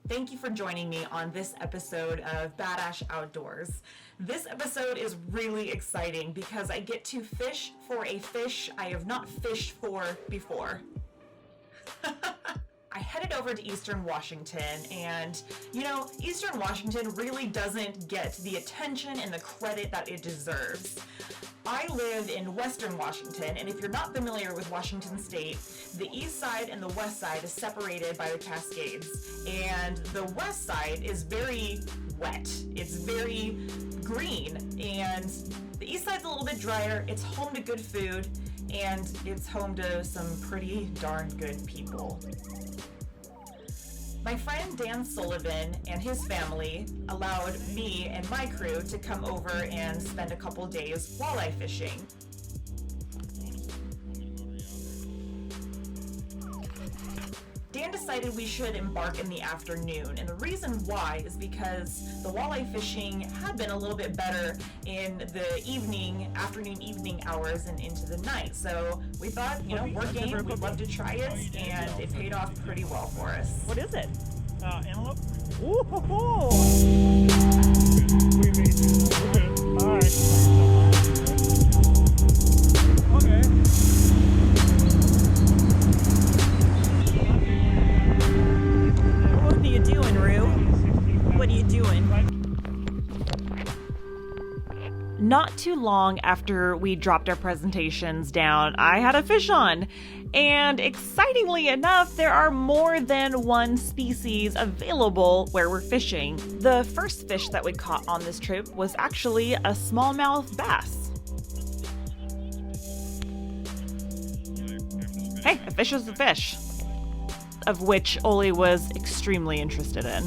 Thank you for joining me on this episode of BadAsh Outdoors. This episode is really exciting because I get to fish for a fish I have not fished for before. I headed over to Eastern Washington, and Eastern Washington really doesn't get the attention and the credit that it deserves. I live in Western Washington, and if you're not familiar with Washington State, the east side and the west side is separated by the Cascades, and the west side is very wet. It's very green, and the east side's a little bit drier. It's home to good food, and it's home to some pretty darn good people. My friend Dan Sullivan and his family allowed me and my crew to come over and spend a couple days walleye fishing. Dan decided we should embark in the afternoon, and the reason why is because the walleye fishing had been a little bit better in the afternoon evening hours and into the night. So we thought, we're game, we'd love to try it, and it paid off pretty well for us. What is it? Antelope. Ooh, ho, ho. We made it. All right. Okay. What are you doing, Rue? What are you doing? Not too long after we dropped our presentations down, I had a fish on. And excitingly enough, there are more than one species available where we're fishing. The first fish that we caught on this trip was actually a smallmouth bass. Hey, a fish is a fish, of which Oli was extremely interested in.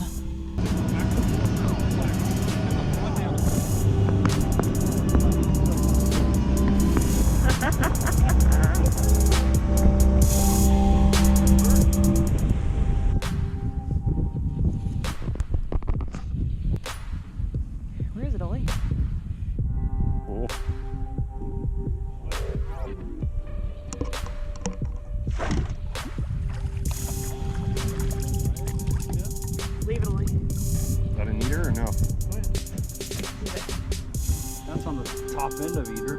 Where is it, Oli? Oh. Leave it, Oli. Is that an eater or no? Leave it. That's on the top end of eater.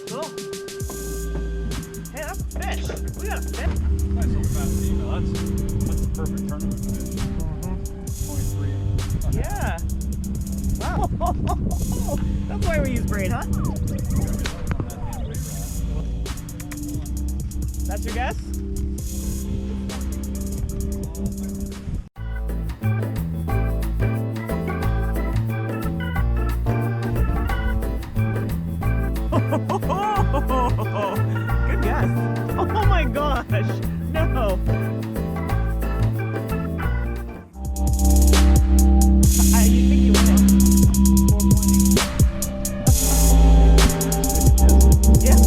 Cool. Hey, that's a fish. We got a fish. Nice little fat female. That's a perfect tournament fish. 23. Yeah. Wow. That's why we use braid, huh? That's your guess? Good guess. Oh my gosh. No. You think you win it? Yeah.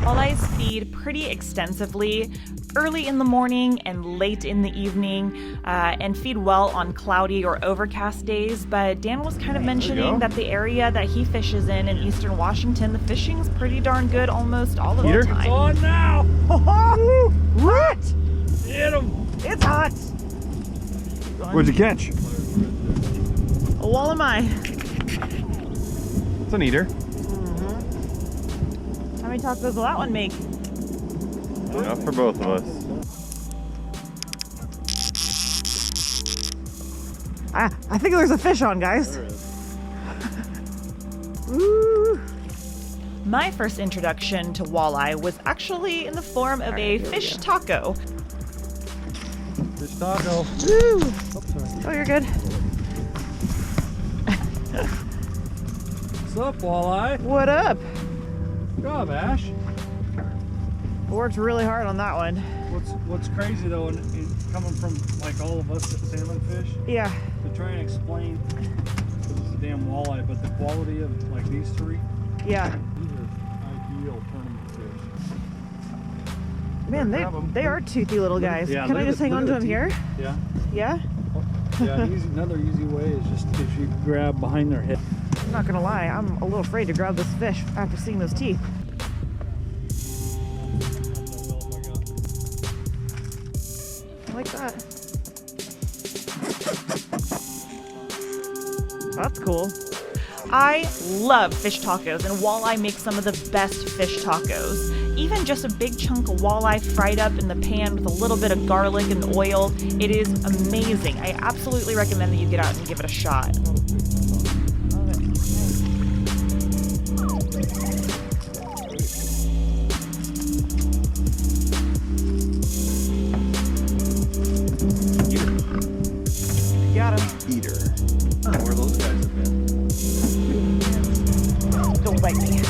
Walleyes feed pretty extensively early in the morning and late in the evening, and feed well on cloudy or overcast days. But Dan was kind of mentioning that the area that he fishes in Eastern Washington, the fishing's pretty darn good almost all of the time. It's on now. What? Hit him. It's hot. What'd you catch? A walleye. It's an eater. How many tacos will that one make? Enough for both of us. I think there's a fish on, guys. There is. Woo. My first introduction to walleye was actually in the form of a fish taco. Fish taco. Woo. Oops, sorry. Oh, you're good. What's up, Walleye? What up? Good job, Ash. Worked really hard on that one. What's crazy though, and coming from like all of us that salmon fish, Yeah. to try and explain, because it's a damn walleye, but the quality of like these three, Yeah. these are ideal tournament fish. Man, Grab 'em. they are toothy little guys. Yeah, Can I look at just the- hang on look to at them the here? Yeah. Yeah? Yeah, another easy way is just if you grab behind their head. I'm not gonna lie, I'm a little afraid to grab this fish after seeing those teeth. I like that. That's cool. I love fish tacos, and Walleye makes some of the best fish tacos. Even just a big chunk of walleye fried up in the pan with a little bit of garlic and oil, it is amazing. I absolutely recommend that you get out and give it a shot. Got him. Eater. Where those guys have been. Don't bite me.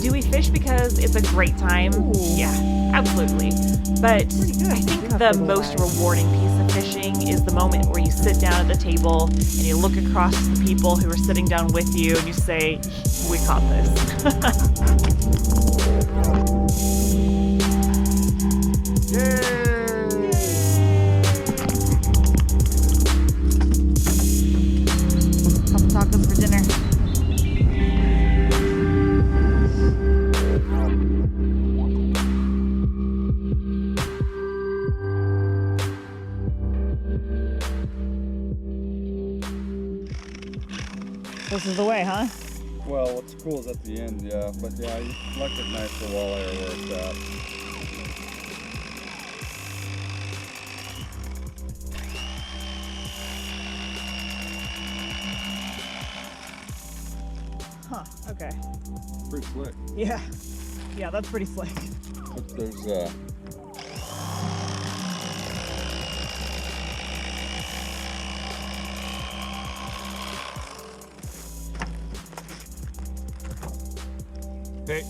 Do we fish because it's a great time? Yeah, absolutely. But I think the most rewarding piece of fishing is the moment where you sit down at the table and you look across the people who are sitting down with you and you say, we caught this. Couple tacos for dinner. This is the way, huh? Well, what's cool is at the end, yeah. But yeah, you recognize the walleye are where it's at. Huh, okay. Pretty slick. Yeah. Yeah, that's pretty slick. But there's Hey.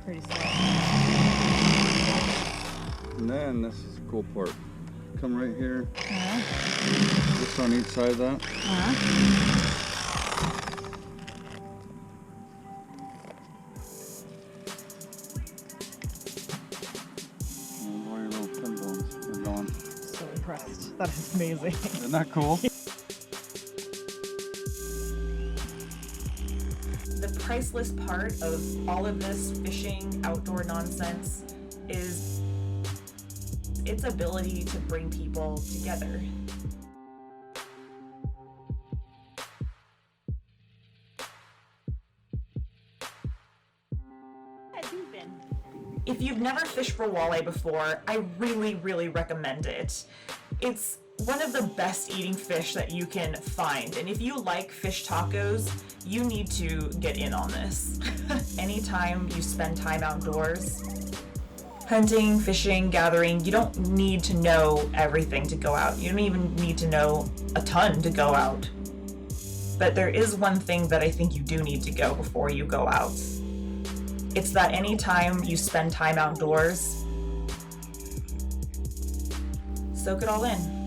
Pretty slick. and then this is the cool part. Come right here. Uh-huh. Just on each side of that. Uh-huh. And all your little pin bones are gone. So impressed. That is amazing. Isn't that cool? The priceless part of all of this fishing outdoor nonsense is its ability to bring people together. If you've never fished for walleye before, I really, really recommend it. It's one of the best eating fish that you can find, and if you like fish tacos, you need to get in on this. Anytime you spend time outdoors, hunting, fishing, gathering, you don't need to know everything to go out. You don't even need to know a ton to go out. But there is one thing that I think you do need to go before you go out. It's that anytime you spend time outdoors, soak it all in.